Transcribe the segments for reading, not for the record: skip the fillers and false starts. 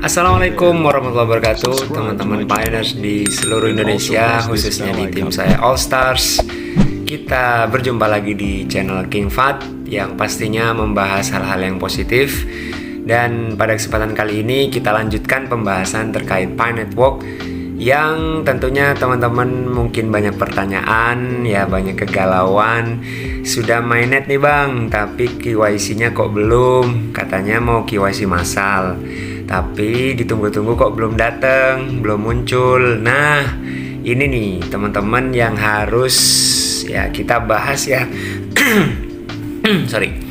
Assalamualaikum warahmatullahi wabarakatuh, teman-teman pioneers di seluruh Indonesia, khususnya di tim saya All Stars. Kita berjumpa lagi di channel King Fat yang pastinya membahas hal-hal yang positif. Dan pada kesempatan kali ini kita lanjutkan pembahasan terkait Pi Network yang tentunya teman-teman mungkin banyak pertanyaan, ya banyak kegalauan. Sudah mainnet nih bang, tapi KYC-nya kok belum? Katanya mau KYC massal, tapi ditunggu-tunggu kok belum datang, belum muncul. Nah, ini nih teman-teman yang harus ya kita bahas ya. Sorry.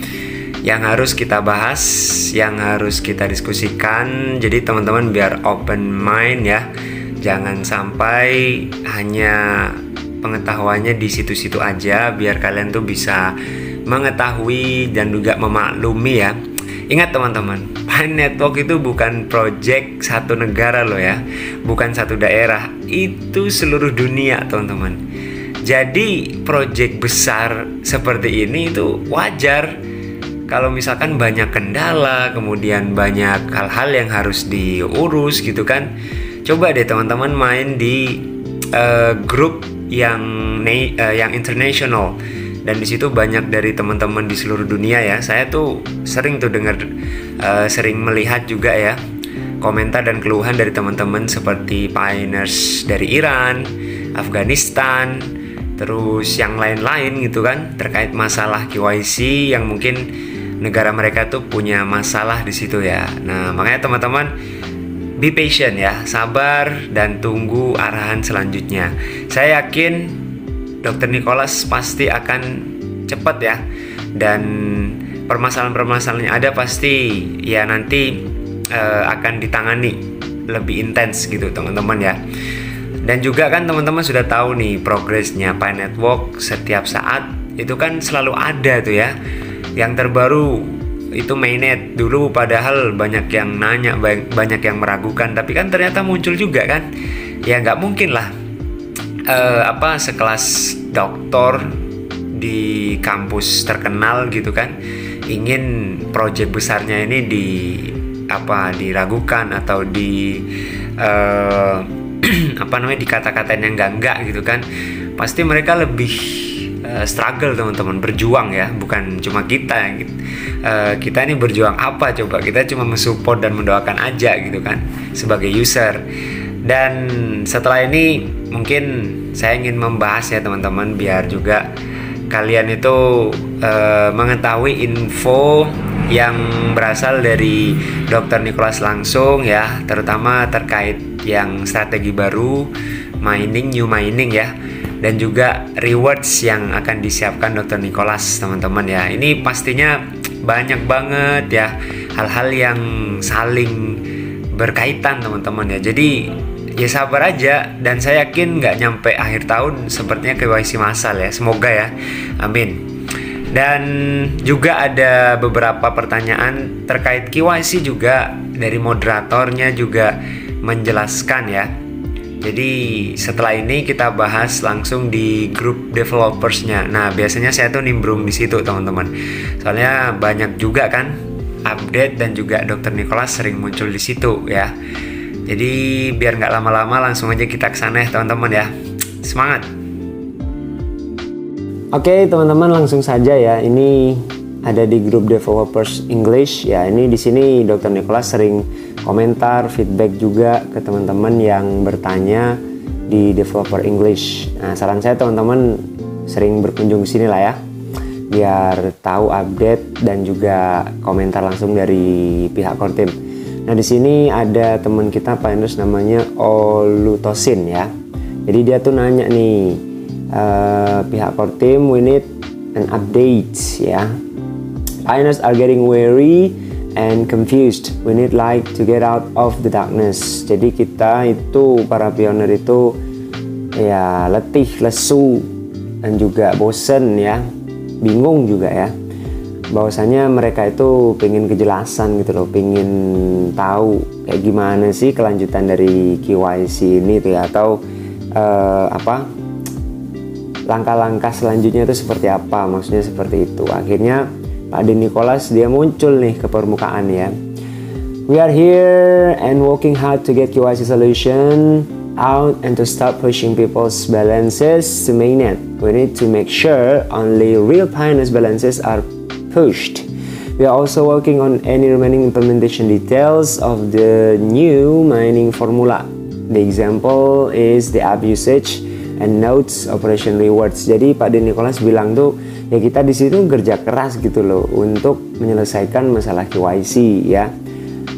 Yang harus kita bahas, yang harus kita diskusikan. Jadi teman-teman biar open mind ya. Jangan sampai hanya pengetahuannya di situ-situ aja, biar kalian tuh bisa mengetahui dan juga memaklumi ya. Ingat teman-teman, Pi Network itu bukan project satu negara loh ya, bukan satu daerah, itu seluruh dunia teman-teman. Jadi project besar seperti ini itu wajar kalau misalkan banyak kendala, kemudian banyak hal-hal yang harus diurus gitu kan. Coba deh teman-teman main di grup yang international. Dan di situ banyak dari teman-teman di seluruh dunia ya. Saya tuh sering tuh dengar, sering melihat juga ya komentar dan keluhan dari teman-teman seperti pioneers dari Iran, Afghanistan, terus yang lain-lain gitu kan, terkait masalah KYC yang mungkin negara mereka tuh punya masalah di situ ya. Nah, makanya teman-teman be patient ya, sabar dan tunggu arahan selanjutnya. Saya yakin Dr. Nicholas pasti akan cepat ya, dan permasalahan-permasalahan yang ada pasti ya nanti akan ditangani lebih intens gitu teman-teman ya. Dan juga kan teman-teman sudah tahu nih progresnya Pi Network setiap saat itu kan selalu ada tuh ya. Yang terbaru itu mainnet dulu, padahal banyak yang nanya, banyak yang meragukan, tapi kan ternyata muncul juga kan. Ya nggak mungkin lah sekelas doktor di kampus terkenal gitu kan ingin project besarnya ini diragukan atau dikata-katain yang enggak gitu kan. Pasti mereka lebih struggle teman-teman, berjuang ya, bukan cuma kita gitu. Kita ini berjuang apa coba, kita cuma mensupport dan mendoakan aja gitu kan sebagai user. Dan setelah ini mungkin saya ingin membahas ya teman-teman, biar juga kalian itu mengetahui info yang berasal dari Dr. Nicholas langsung ya, terutama terkait yang strategi baru new mining ya, dan juga rewards yang akan disiapkan Dr. Nicholas teman-teman ya. Ini pastinya banyak banget ya hal-hal yang saling berkaitan teman-teman ya. Jadi ya sabar aja, dan saya yakin nggak nyampe akhir tahun sepertinya KYC massal ya, semoga ya, amin. Dan juga ada beberapa pertanyaan terkait KYC juga dari moderatornya juga menjelaskan ya. Jadi setelah ini kita bahas langsung di grup developersnya. Nah biasanya saya tuh nimbrung di situ teman-teman, soalnya banyak juga kan update, dan juga Dr. Nicholas sering muncul di situ ya. Jadi biar nggak lama-lama langsung aja kita kesana ya teman-teman ya. Semangat. Oke teman-teman, langsung saja ya. Ini ada di grup developers English ya. Ini di sini Dr. Nicholas sering komentar, feedback juga ke teman-teman yang bertanya di developer English. Nah, saran saya teman-teman sering berkunjung ke sini lah ya, biar tahu update dan juga komentar langsung dari pihak core team. Nah, di sini ada teman kita pioneers namanya Olutosin ya. Jadi dia tuh nanya nih, pihak core team, we need an update ya. Pioneers are getting weary and confused. We need light to get out of the darkness. Jadi kita itu para pioneer itu ya letih, lesu, dan juga bosen ya, bingung juga ya. Bahwasanya mereka itu pengen kejelasan gitu loh, pengen tahu kayak gimana sih kelanjutan dari KYC ini tuh ya, atau langkah-langkah selanjutnya itu seperti apa, maksudnya seperti itu. Akhirnya Pak Nicholas dia muncul nih ke permukaan ya. We are here and working hard to get KYC solution out and to start pushing people's balances to mainnet. We need to make sure only real pioneers balances are pushed. We are also working on any remaining implementation details of the new mining formula. The example is the app usage and nodes operation rewards. Jadi Pak De Nicholas bilang tuh ya kita di situ kerja keras gitu loh untuk menyelesaikan masalah KYC ya.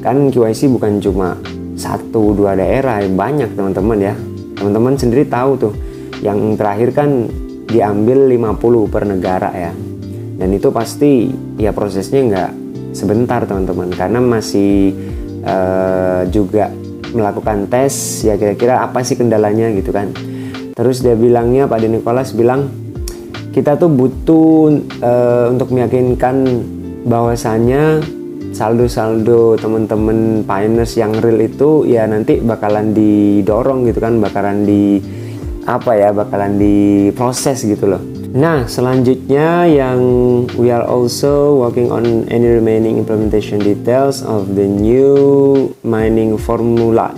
Kan KYC bukan cuma 1-2 daerah, banyak teman-teman ya. Teman-teman sendiri tahu tuh yang terakhir kan diambil 50 per negara ya. Dan itu pasti ya prosesnya nggak sebentar teman-teman, karena masih juga melakukan tes ya, kira-kira apa sih kendalanya gitu kan. Terus dia bilangnya, Pak De Nicholas bilang kita tuh butuh untuk meyakinkan bahwasanya saldo-saldo teman-teman pioneers yang real itu ya nanti bakalan didorong gitu kan, bakalan diproses gitu loh. Nah, selanjutnya yang we are also working on any remaining implementation details of the new mining formula.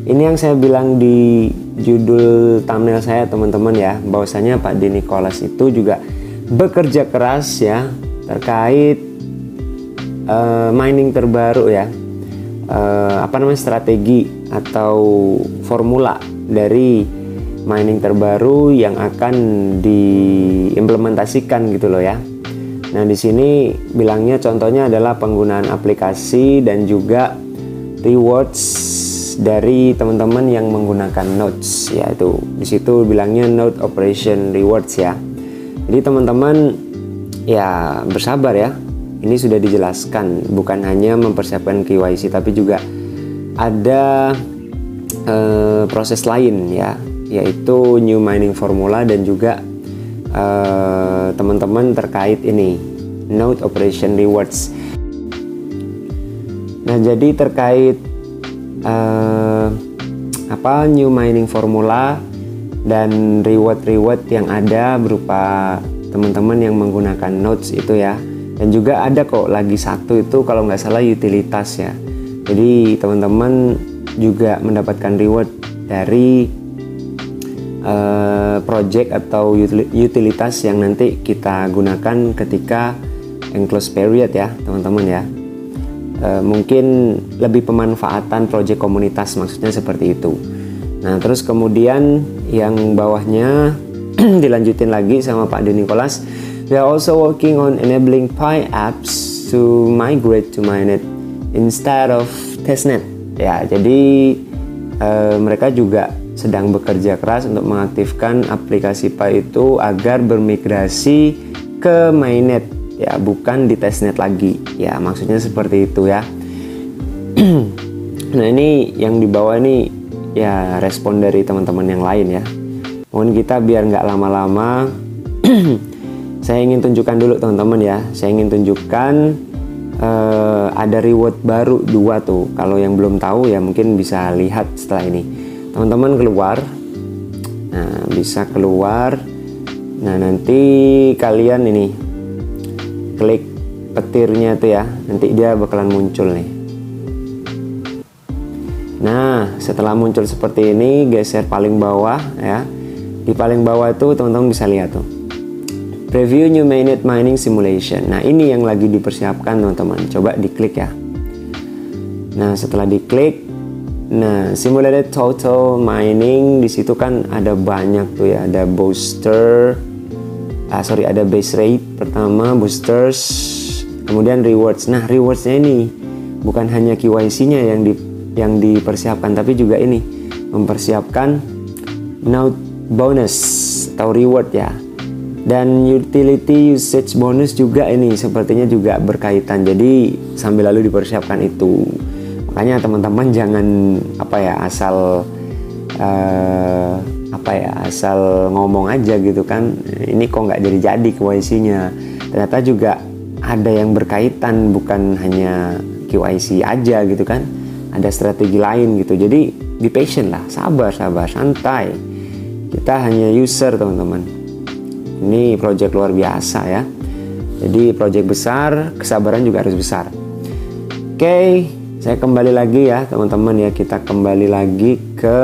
Ini yang saya bilang di judul thumbnail saya teman-teman ya, bahwasanya Pak De Nicholas itu juga bekerja keras ya terkait mining terbaru ya, strategi atau formula dari mining terbaru yang akan diimplementasikan gitu loh ya. Nah, di sini bilangnya contohnya adalah penggunaan aplikasi dan juga rewards dari teman-teman yang menggunakan nodes ya, itu di situ bilangnya node operation rewards ya. Jadi teman-teman ya bersabar ya. Ini sudah dijelaskan, bukan hanya mempersiapkan KYC tapi juga ada proses lain ya, yaitu new mining formula dan juga teman-teman terkait ini node operation rewards. Nah, jadi terkait new mining formula dan reward yang ada berupa teman-teman yang menggunakan nodes itu ya. Dan juga ada kok lagi satu itu kalau nggak salah utilitas ya. Jadi teman-teman juga mendapatkan reward dari project atau utilitas yang nanti kita gunakan ketika enclose period ya teman-teman ya. Mungkin lebih pemanfaatan project komunitas, maksudnya seperti itu. Nah, terus kemudian yang bawahnya dilanjutin lagi sama Pak De Nicholas. We are also working on enabling Pi apps to migrate to mainnet instead of testnet. Ya, jadi mereka juga sedang bekerja keras untuk mengaktifkan aplikasi Pi itu agar bermigrasi ke mainnet ya, bukan di testnet lagi. Ya, maksudnya seperti itu ya. Nah, ini yang di bawah ini ya respon dari teman-teman yang lain ya. Mohon kita biar nggak lama-lama. Saya ingin tunjukkan dulu teman-teman ya. Saya ingin tunjukkan ada reward baru 2 tuh. Kalau yang belum tahu ya mungkin bisa lihat setelah ini. Teman-teman keluar. Nah, bisa keluar. Nah, nanti kalian ini klik petirnya tuh ya. Nanti dia bakalan muncul nih. Nah, setelah muncul seperti ini, geser paling bawah ya. Di paling bawah itu teman-teman bisa lihat tuh. Preview new mainnet mining simulation. Nah, ini yang lagi dipersiapkan teman-teman. Coba diklik ya. Nah, setelah diklik, nah simulated total mining di situ kan ada banyak tuh ya. Ada booster, ada base rate pertama, boosters, kemudian rewards. Nah, rewardsnya ini bukan hanya KYC-nya yang dipersiapkan, tapi juga ini mempersiapkan node bonus atau reward ya. Dan utility usage bonus juga ini sepertinya juga berkaitan. Jadi sambil lalu dipersiapkan itu. Makanya teman-teman jangan asal ngomong aja gitu kan. Ini kok nggak jadi KYC-nya. Ternyata juga ada yang berkaitan, bukan hanya KYC aja gitu kan. Ada strategi lain gitu. Jadi be patient lah, sabar, santai. Kita hanya user teman-teman. Ini project luar biasa ya. Jadi project besar, kesabaran juga harus besar. Oke, Saya kembali lagi ya teman-teman ya, kita kembali lagi ke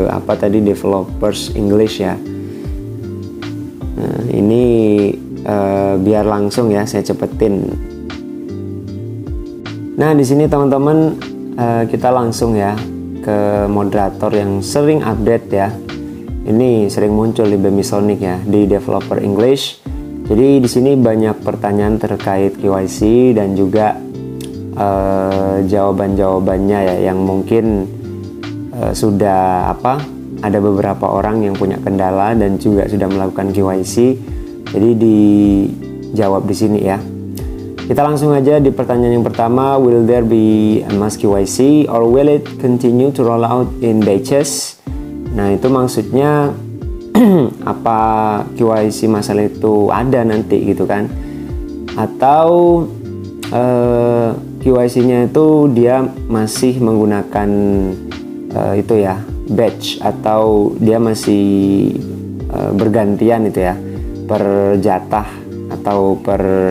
apa tadi, developers English ya. Nah, ini biar langsung ya saya cepetin. Nah di sini teman-teman kita langsung ya ke moderator yang sering update ya. Ini sering muncul di Bemisonic ya, di developer English. Jadi di sini banyak pertanyaan terkait KYC dan juga jawaban-jawabannya ya, yang mungkin sudah ada beberapa orang yang punya kendala dan juga sudah melakukan KYC. Jadi dijawab di sini ya. Kita langsung aja di pertanyaan yang pertama, will there be a mass KYC or will it continue to roll out in batches? Nah itu maksudnya apa KYC masalah itu ada nanti gitu kan, atau KYC-nya itu dia masih menggunakan itu ya, batch, atau dia masih bergantian itu ya, per jatah atau per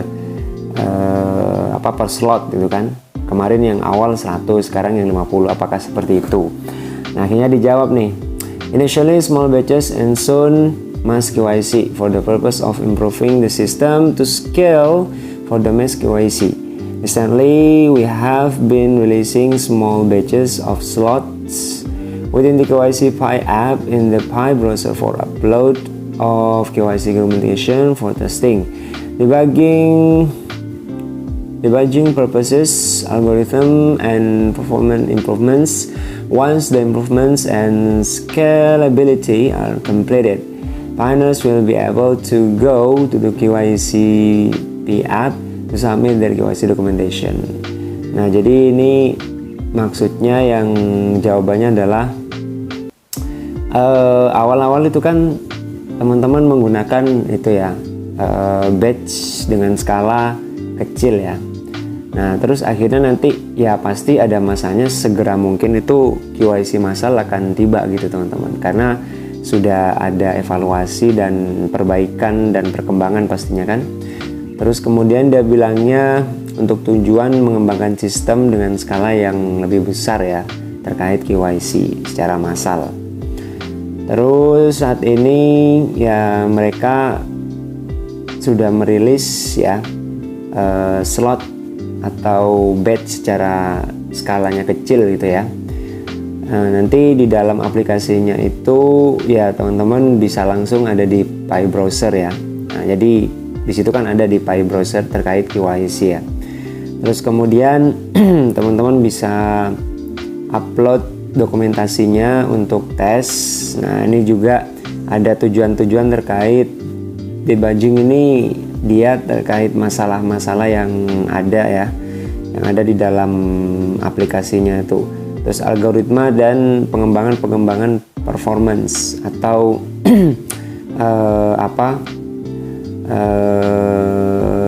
slot gitu kan. Kemarin yang awal 100, sekarang yang 50, apakah seperti itu? Nah akhirnya dijawab nih, initially small batches and soon mass KYC for the purpose of improving the system to scale for the mass KYC. Recently we have been releasing small batches of slots within the KYC Pi app in the Pi browser for upload of KYC documentation for testing, debugging purposes, algorithm and performance improvements. Once the improvements and scalability are completed, pioneers will be able to go to the KYC app to submit their KYC documentation. Nah, jadi ini maksudnya yang jawabannya adalah awal-awal itu kan teman-teman menggunakan itu ya, batch dengan skala kecil ya. Nah terus akhirnya nanti ya pasti ada masanya, segera mungkin itu KYC massal akan tiba gitu teman-teman, karena sudah ada evaluasi dan perbaikan dan perkembangan pastinya kan. Terus kemudian dia bilangnya untuk tujuan mengembangkan sistem dengan skala yang lebih besar ya terkait KYC secara massal. Terus saat ini ya mereka sudah merilis ya slot atau batch secara skalanya kecil gitu ya. Nanti di dalam aplikasinya itu ya teman-teman bisa langsung ada di Pi browser ya. Nah, jadi di situ kan ada di Pi browser terkait KYC ya. Terus kemudian teman-teman bisa upload dokumentasinya untuk tes. Nah ini juga ada tujuan-tujuan terkait debugging ini, dia terkait masalah-masalah yang ada di dalam aplikasinya itu. Terus algoritma dan pengembangan performance atau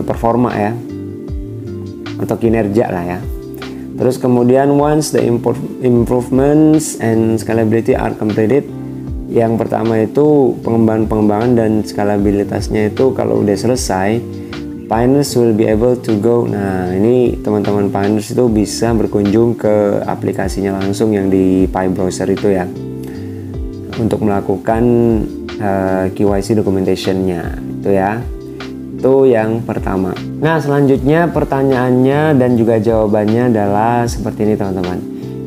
performa ya, atau kinerja lah ya. Terus kemudian once the improvements and scalability are completed, yang pertama itu pengembangan dan skalabilitasnya itu kalau udah selesai, pioneers will be able to go. Nah ini teman-teman pioneers itu bisa berkunjung ke aplikasinya langsung yang di Pi browser itu ya, untuk melakukan KYC documentationnya itu ya. Itu yang pertama. Nah selanjutnya pertanyaannya dan juga jawabannya adalah seperti ini teman-teman.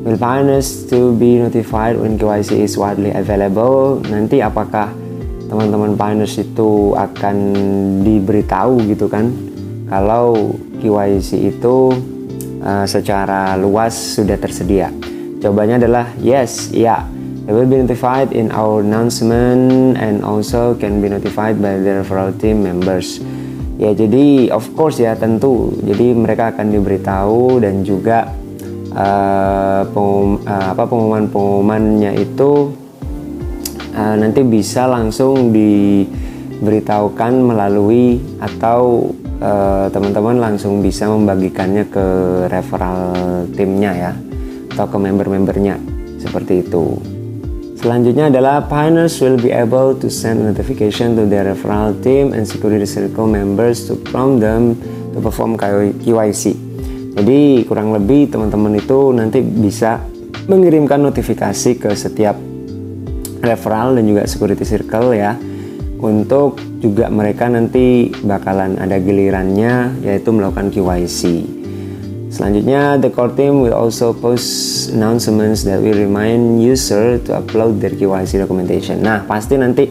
Will pioneers to be notified when KYC is widely available? Nanti apakah teman-teman pioneers itu akan diberitahu gitu kan kalau KYC itu secara luas sudah tersedia? Jawabannya adalah yes, ya. They will be notified in our announcement and also can be notified by the referral team members. Ya jadi of course ya tentu. Jadi mereka akan diberitahu dan juga pengumumannya itu nanti bisa langsung diberitahukan melalui atau teman-teman langsung bisa membagikannya ke referral timnya ya, atau ke member-membernya seperti itu. Selanjutnya adalah pioneers will be able to send notification to their referral team and security circle members to prompt them to perform KYC. Jadi kurang lebih teman-teman itu nanti bisa mengirimkan notifikasi ke setiap referral dan juga security circle ya, untuk juga mereka nanti bakalan ada gilirannya yaitu melakukan KYC. Selanjutnya, the core team will also post announcements that will remind user to upload their KYC documentation. Nah, pasti nanti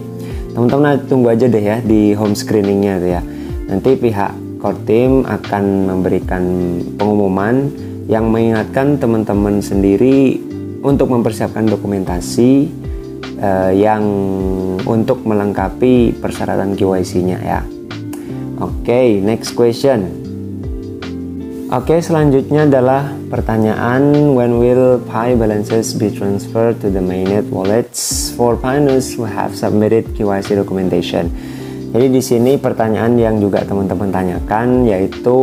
teman-teman tunggu aja deh ya di home screeningnya tuh ya. Nanti pihak core team akan memberikan pengumuman yang mengingatkan teman-teman sendiri untuk mempersiapkan dokumentasi yang untuk melengkapi persyaratan KYC-nya ya. Oke, next question. Oke, selanjutnya adalah pertanyaan, when will Pi balances be transferred to the mainnet wallets for pioneers who have submitted KYC documentation? Jadi di sini pertanyaan yang juga teman-teman tanyakan yaitu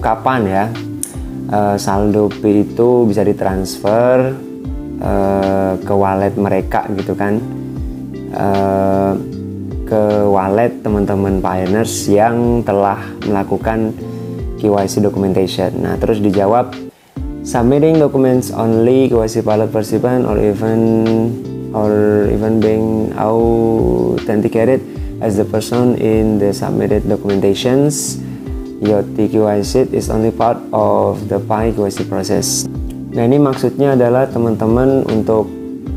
kapan ya saldo Pi itu bisa ditransfer ke wallet mereka gitu kan, ke wallet teman-teman pioneers yang telah melakukan KYC documentation. Nah, terus dijawab, submitting documents only KYC pilot participant or even being authenticated as the person in the submitted documentations. Your KYC is only part of the Pi KYC process. Nah, ini maksudnya adalah teman-teman untuk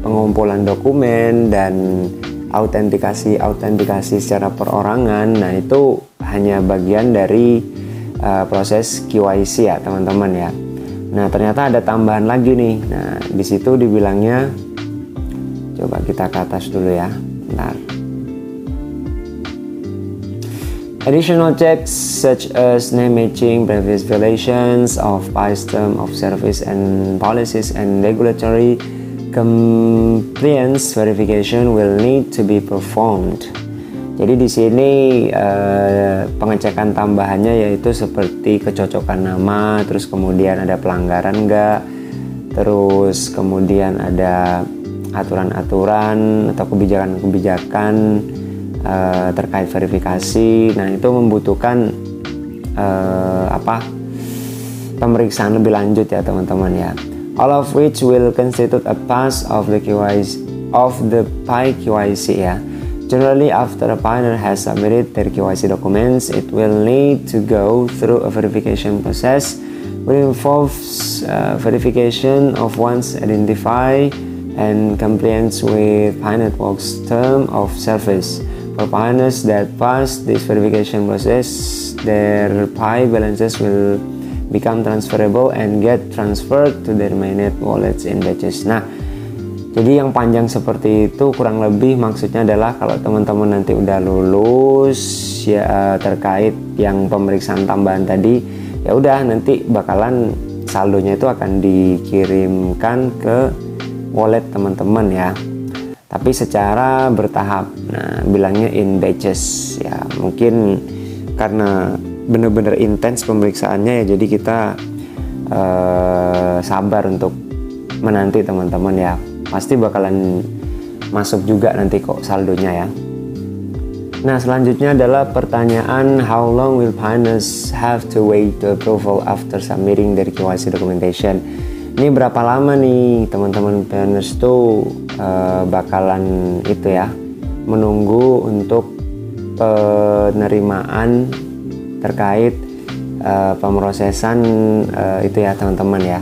pengumpulan dokumen dan autentikasi secara perorangan. Nah, itu hanya bagian dari proses KYC ya teman-teman ya. Nah, ternyata ada tambahan lagi nih. Nah, di situ dibilangnya, coba kita ke atas dulu ya. Bentar. Additional checks such as name matching, previous violations of Pi's term of service and policies, and regulatory compliance verification will need to be performed. Jadi di sini pengecekan tambahannya yaitu seperti kecocokan nama, terus kemudian ada pelanggaran enggak, terus kemudian ada aturan-aturan atau kebijakan-kebijakan terkait verifikasi. Nah, itu membutuhkan pemeriksaan lebih lanjut ya teman-teman ya. All of which will constitute a pass of the Pi KYC ya. Generally, after a pioneer has submitted their KYC documents, it will need to go through a verification process which involves verification of one's identity and compliance with Pi Network's term of service. For pioneers that pass this verification process, their Pi balances will become transferable and get transferred to their mainnet wallets in batches. Nah, jadi yang panjang seperti itu kurang lebih maksudnya adalah kalau teman-teman nanti udah lulus ya terkait yang pemeriksaan tambahan tadi, ya udah nanti bakalan saldonya itu akan dikirimkan ke wallet teman-teman ya. Tapi secara bertahap. Nah, bilangnya in batches ya. Mungkin karena benar-benar intens pemeriksaannya ya, jadi kita sabar untuk menanti teman-teman ya. Pasti bakalan masuk juga nanti kok saldonya ya. Nah, selanjutnya adalah pertanyaan, how long will pioneers have to wait to approval after submitting their KYC documentation? Ini berapa lama nih teman-teman pioneers tuh bakalan itu ya menunggu untuk penerimaan terkait pemrosesan itu ya teman-teman ya,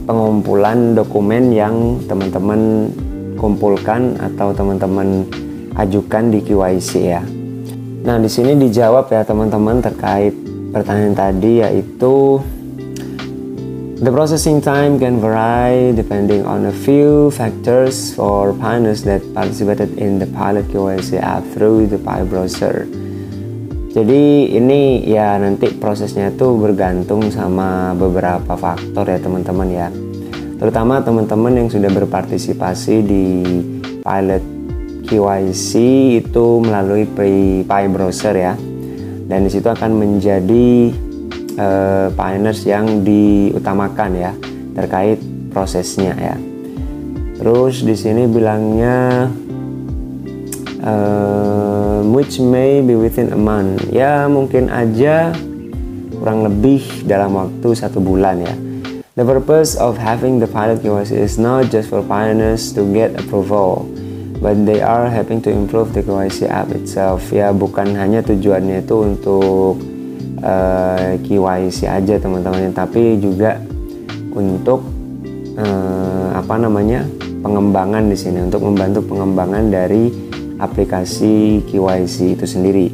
pengumpulan dokumen yang teman-teman kumpulkan atau teman-teman ajukan di KYC ya. Nah, di sini dijawab ya teman-teman terkait pertanyaan tadi, yaitu the processing time can vary depending on a few factors for pioneers that participated in the pilot KYC app through the Pi browser. Jadi ini ya nanti prosesnya itu bergantung sama beberapa faktor ya teman-teman ya. Terutama teman-teman yang sudah berpartisipasi di pilot KYC itu melalui Pi browser ya. Dan disitu akan menjadi pioneers yang diutamakan ya terkait prosesnya ya. Terus di sini bilangnya which may be within a month. Ya mungkin aja kurang lebih dalam waktu 1 bulan ya. The purpose of having the pilot KYC is not just for pioneers to get approval, but they are helping to improve the KYC app itself. Ya, bukan hanya tujuannya itu untuk KYC aja teman-teman, tapi juga untuk pengembangan di sini, untuk membantu pengembangan dari aplikasi KYC itu sendiri.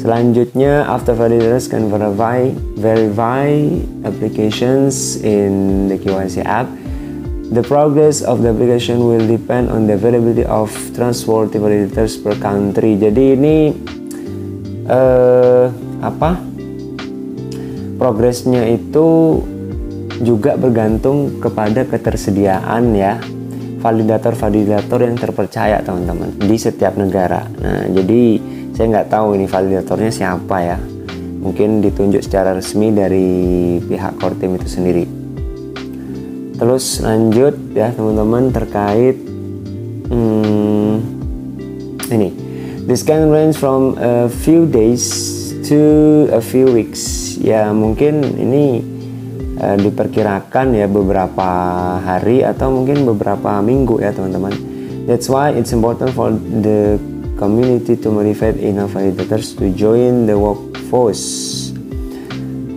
Selanjutnya, after validators can verify applications in the KYC app, the progress of the application will depend on the availability of trustworthy validators per country. Jadi ini progresnya itu juga bergantung kepada ketersediaan ya validator yang terpercaya teman-teman di setiap negara. Nah, jadi saya nggak tahu ini validatornya siapa ya. Mungkin ditunjuk secara resmi dari pihak core team itu sendiri. Terus lanjut ya teman-teman terkait ini. This can range from a few days to a few weeks. Ya mungkin ini diperkirakan ya beberapa hari atau mungkin beberapa minggu ya teman-teman. That's why it's important for the community to motivate enough validators to join the workforce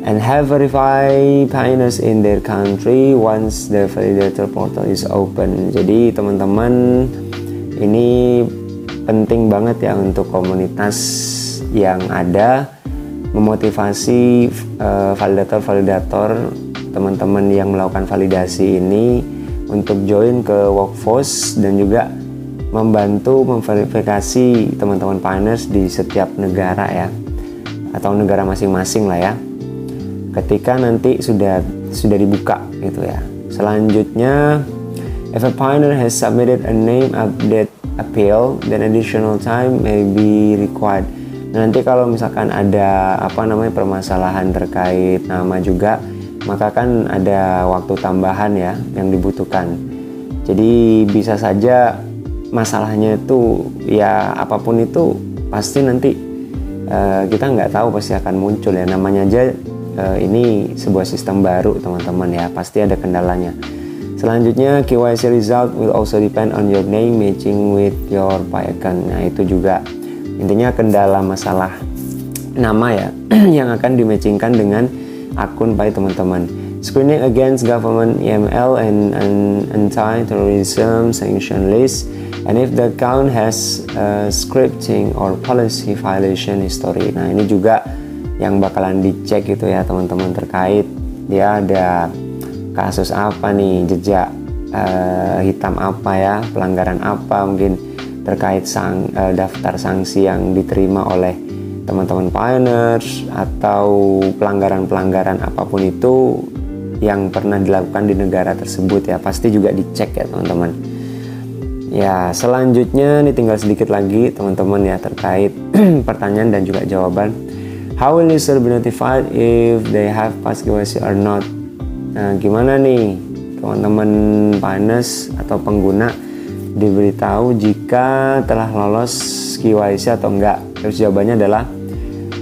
and have verified pioneers in their country once the validator portal is open. Jadi teman-teman, ini penting banget ya untuk komunitas yang ada memotivasi validator teman-teman yang melakukan validasi ini untuk join ke workforce dan juga membantu memverifikasi teman-teman pioneers di setiap negara ya, atau negara masing-masing lah ya, ketika nanti sudah dibuka gitu ya. Selanjutnya, if a pioneer has submitted a name update appeal, then additional time may be required. Nanti kalau misalkan ada permasalahan terkait nama juga, maka kan ada waktu tambahan ya yang dibutuhkan. Jadi bisa saja masalahnya itu ya apapun itu pasti nanti kita nggak tahu, pasti akan muncul ya, namanya aja ini sebuah sistem baru teman-teman ya, pasti ada kendalanya. Selanjutnya, KYC result will also depend on your name matching with your PI account. Nah itu juga intinya kendala masalah nama ya yang akan dimatchingkan dengan akun PI teman-teman. Screening against government EML and anti-terrorism sanction list, and if the account has scripting or policy violation history. Nah ini juga yang bakalan dicek gitu ya teman-teman, terkait dia ada kasus apa nih, jejak hitam apa ya, pelanggaran apa mungkin terkait daftar sanksi yang diterima oleh teman-teman pioneers, atau pelanggaran-pelanggaran apapun itu yang pernah dilakukan di negara tersebut ya, pasti juga dicek ya teman-teman. Ya selanjutnya ini tinggal sedikit lagi teman-teman ya terkait pertanyaan dan juga jawaban. How will user be notified if they have passed KYC or not? Nah gimana nih teman-teman pioneers atau pengguna diberitahu jika telah lolos KYC atau enggak? Terus jawabannya adalah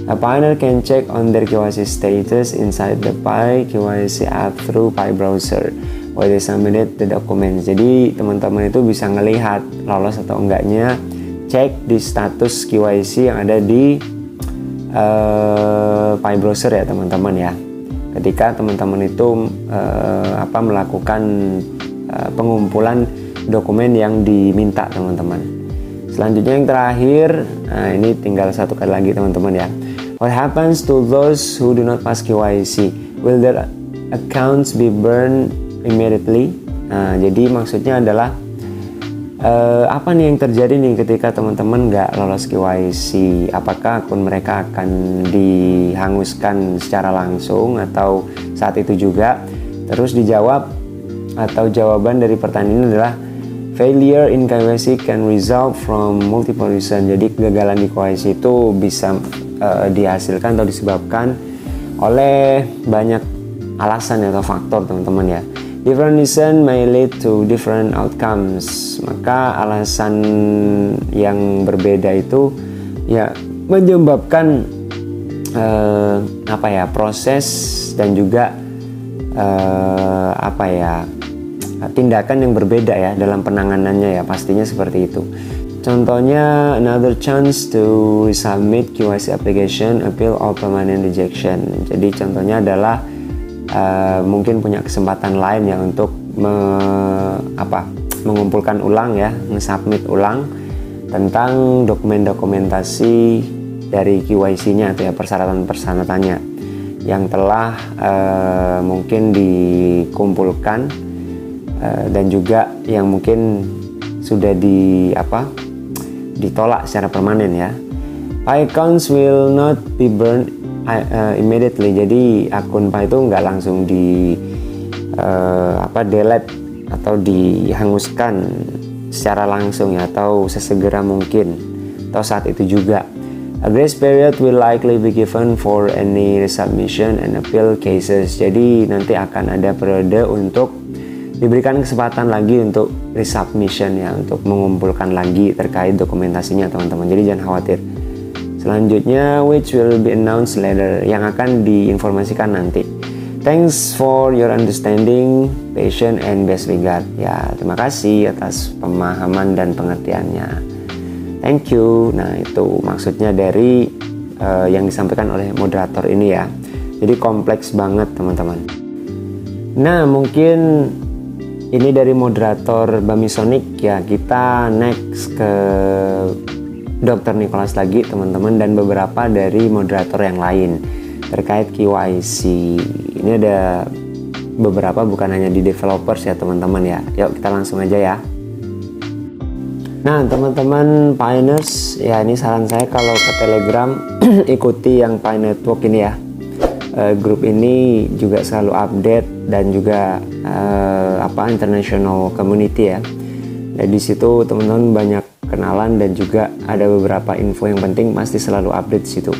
a pioneer can check on their KYC status inside the Pi KYC app through Pi browser while they submitted the documents. Jadi teman-teman itu bisa ngelihat lolos atau enggaknya, cek di status KYC yang ada di Pi browser ya teman-teman ya. Ketika teman-teman itu melakukan pengumpulan dokumen yang diminta teman-teman. Selanjutnya yang terakhir, nah ini tinggal satu kali lagi teman-teman ya. What happens to those who do not pass KYC? Will their accounts be burned immediately? Nah, jadi maksudnya adalah apa nih yang terjadi nih ketika teman-teman nggak lolos KYC? Apakah akun mereka akan dihanguskan secara langsung atau saat itu juga? Terus dijawab, atau jawaban dari pertanyaan ini adalah failure in KYC can result from multiple reasons. Jadi kegagalan di KYC itu bisa dihasilkan atau disebabkan oleh banyak alasan atau faktor teman-teman ya. Different reason may lead to different outcomes. Maka alasan yang berbeda itu ya menyebabkan proses dan juga tindakan yang berbeda ya dalam penanganannya ya, pastinya seperti itu. Contohnya, another chance to resubmit KYC application, appeal or permanent rejection. Jadi contohnya adalah mungkin punya kesempatan lain ya untuk mengumpulkan ulang ya, nge-submit ulang tentang dokumentasi dari KYC-nya atau ya persyaratan-persyaratannya yang telah mungkin dikumpulkan dan juga yang mungkin sudah ditolak secara permanen ya. Pi accounts will not be burned immediately. Jadi akun Pi itu nggak langsung delete atau dihanguskan secara langsung ya, atau sesegera mungkin atau saat itu juga. A grace period will likely be given for any resubmission and appeal cases. Jadi nanti akan ada periode untuk diberikan kesempatan lagi untuk resubmission ya, untuk mengumpulkan lagi terkait dokumentasinya teman-teman. Jadi jangan khawatir. Selanjutnya, which will be announced later, yang akan diinformasikan nanti. Thanks for your understanding, patience, and best regard. Ya, terima kasih atas pemahaman dan pengertiannya. Thank you. Nah, itu maksudnya dari yang disampaikan oleh moderator ini ya. Jadi kompleks banget teman-teman. Nah, mungkin ini dari moderator Bamisonic ya. Kita next ke Dr. Nicholas lagi teman-teman, dan beberapa dari moderator yang lain terkait KYC. Ini ada beberapa, bukan hanya di developers ya teman-teman ya. Yuk kita langsung aja ya. Nah teman-teman Pioneers ya, ini saran saya kalau ke Telegram ikuti yang Pi Network ini ya. Grup ini juga selalu update dan juga international community ya. Dan di situ teman-teman banyak kenalan dan juga ada beberapa info yang penting pasti selalu update di situ.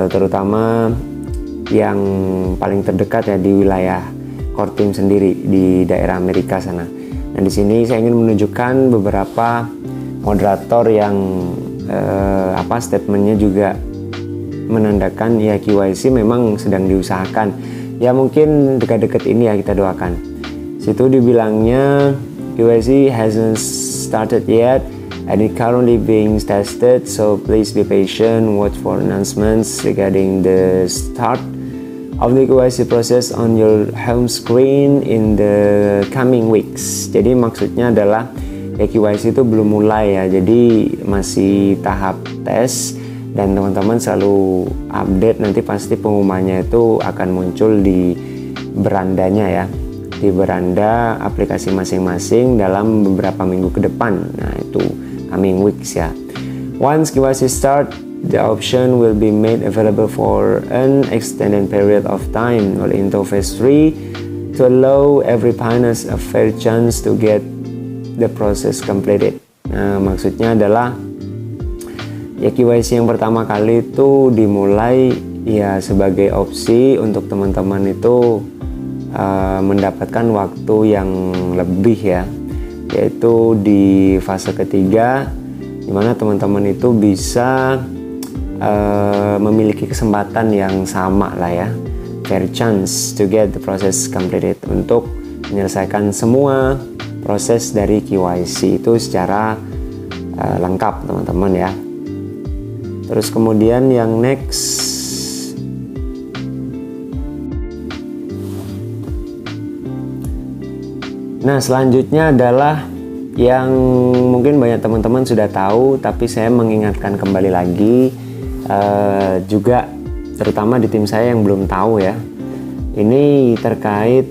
Terutama yang paling terdekat ya di wilayah core team sendiri di daerah Amerika sana. Nah di sini saya ingin menunjukkan beberapa moderator yang statementnya juga menandakan ya KYC memang sedang diusahakan. Ya mungkin dekat-dekat ini ya kita doakan. Situ dibilangnya KYC hasn't started yet and it currently being tested, so please be patient, watch for announcements regarding the start of the KYC process on your home screen in the coming weeks. Jadi maksudnya adalah ya KYC itu belum mulai ya, jadi masih tahap tes dan teman-teman selalu update, nanti pasti pengumumannya itu akan muncul di berandanya ya, di beranda aplikasi masing-masing dalam beberapa minggu ke depan. Nah itu coming weeks ya. Once KYC start, the option will be made available for an extended period of time or into phase 3 to allow every Pioneers a fair chance to get the process completed. Nah maksudnya adalah ya KYC yang pertama kali itu dimulai ya sebagai opsi untuk teman-teman itu mendapatkan waktu yang lebih ya, yaitu di fase ketiga dimana teman-teman itu bisa memiliki kesempatan yang sama lah ya, fair chance to get the process completed, untuk menyelesaikan semua proses dari KYC itu secara lengkap teman-teman ya. Terus kemudian yang next, nah selanjutnya adalah yang mungkin banyak teman-teman sudah tahu, tapi saya mengingatkan kembali lagi juga terutama di tim saya yang belum tahu ya. Ini terkait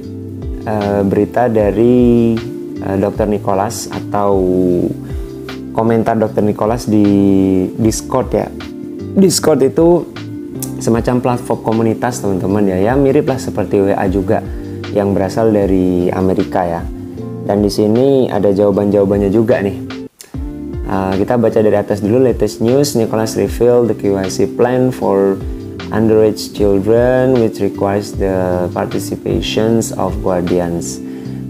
berita dari Dr. Nicholas atau komentar Dr. Nicholas di Discord ya. Discord itu semacam platform komunitas teman-teman ya, mirip lah seperti WA juga yang berasal dari Amerika ya. Dan di sini ada jawaban-jawabannya juga nih. Kita baca dari atas dulu. Latest news, Nicholas revealed the KYC plan for underage children which requires the participations of guardians.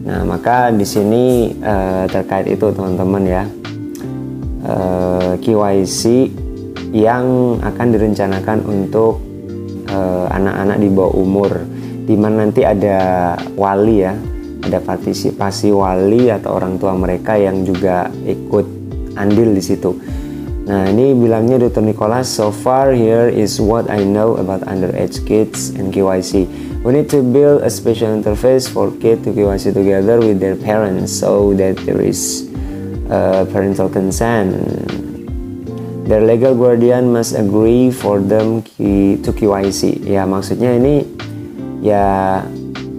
Nah, maka di sini terkait itu teman-teman ya. KYC yang akan direncanakan untuk anak-anak di bawah umur, di mana nanti ada wali ya, ada partisipasi wali atau orang tua mereka yang juga ikut andil di situ. Nah, ini bilangnya Dr. Nicholas, so far here is what I know about underage kids and KYC. We need to build a special interface for kids to KYC together with their parents so that there is parental consent. Their legal guardian must agree for them to KYC. Ya, maksudnya ini ya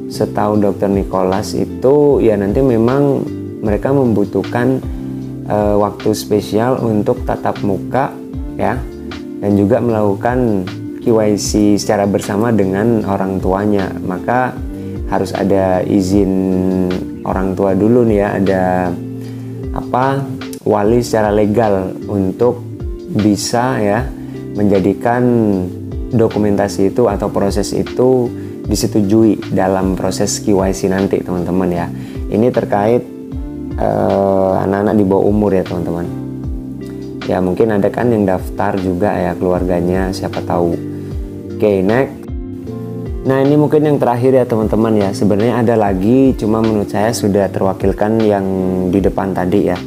setahu Dr. Nicholas itu ya nanti memang mereka membutuhkan waktu spesial untuk tatap muka ya, dan juga melakukan KYC secara bersama dengan orang tuanya. Maka harus ada izin orang tua dulu nih ya, ada wali secara legal untuk bisa ya menjadikan dokumentasi itu atau proses itu disetujui dalam proses KYC nanti, teman-teman ya. Ini terkait anak-anak di bawah umur ya, teman-teman. Ya, mungkin ada kan yang daftar juga ya keluarganya, siapa tahu. Oke, next. Nah, ini mungkin yang terakhir ya, teman-teman ya. Sebenarnya ada lagi, cuma menurut saya sudah terwakilkan yang di depan tadi ya.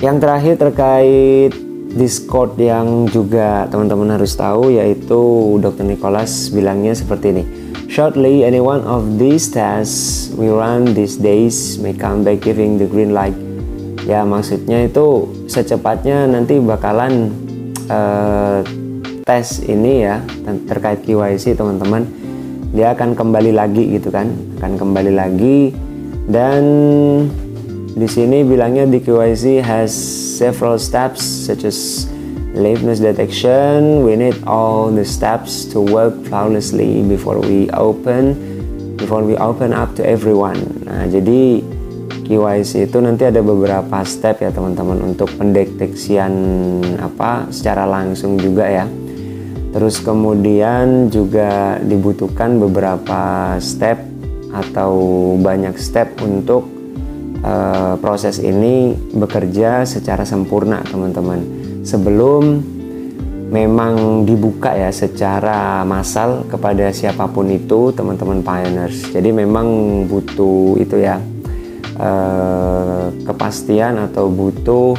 Yang terakhir terkait Discord yang juga teman-teman harus tahu, yaitu Dr. Nicholas bilangnya seperti ini. Shortly, any one of these tests we run these days may come back giving the green light. Ya, maksudnya itu secepatnya nanti bakalan tes ini ya terkait KYC, teman-teman. Dia akan kembali lagi gitu kan, akan kembali lagi. Dan di sini bilangnya the KYC has several steps such as liveness detection. We need all the steps to work flawlessly before we open up to everyone. Nah, jadi KYC itu nanti ada beberapa step ya, teman-teman, untuk pendeteksian secara langsung juga ya. Terus kemudian juga dibutuhkan beberapa step atau banyak step untuk proses ini bekerja secara sempurna, teman-teman, sebelum memang dibuka ya secara massal kepada siapapun itu, teman-teman pioneers. Jadi memang butuh itu ya, kepastian atau butuh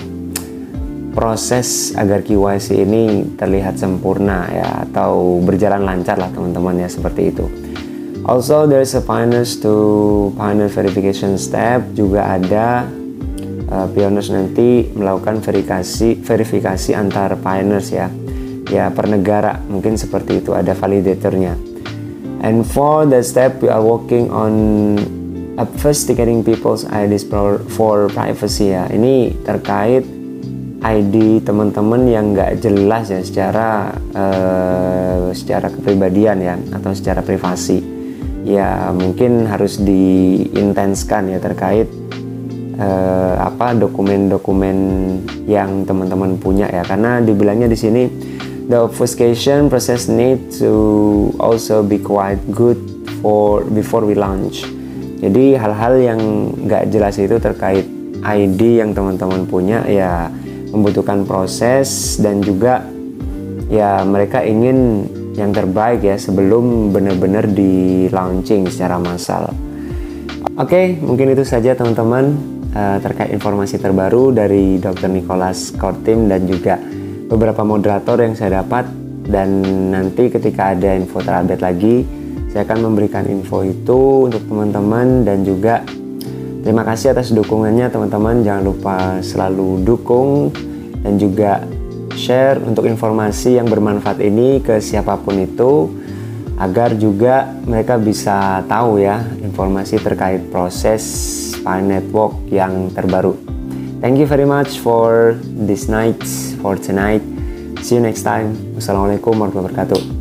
proses agar KYC ini terlihat sempurna ya, atau berjalan lancar lah, teman-teman ya, seperti itu. Also there's a pioneers to pioneer verification step, juga ada pioneers nanti melakukan verifikasi antar pioneers ya per negara, mungkin seperti itu, ada validatornya. And for the step we are working on obfuscating people's IDs for privacy ya. Ini terkait ID teman-teman yang nggak jelas ya secara kepribadian ya, atau secara privasi ya, mungkin harus diintenskan ya terkait dokumen-dokumen yang teman-teman punya ya, karena dibilangnya di sini the obfuscation process need to also be quite good before we launch. Jadi hal-hal yang nggak jelas itu terkait ID yang teman-teman punya ya membutuhkan proses, dan juga ya mereka ingin yang terbaik ya sebelum benar-benar di launching secara massal. Oke, mungkin itu saja teman-teman terkait informasi terbaru dari Dr. Nicholas Core Team dan juga beberapa moderator yang saya dapat. Dan nanti ketika ada info terupdate lagi, saya akan memberikan info itu untuk teman-teman. Dan juga terima kasih atas dukungannya, teman-teman. Jangan lupa selalu dukung dan juga share untuk informasi yang bermanfaat ini ke siapapun itu, agar juga mereka bisa tahu ya informasi terkait proses Pi Network yang terbaru. Thank you very much for this night, for tonight. See you next time. Wassalamualaikum warahmatullahi wabarakatuh.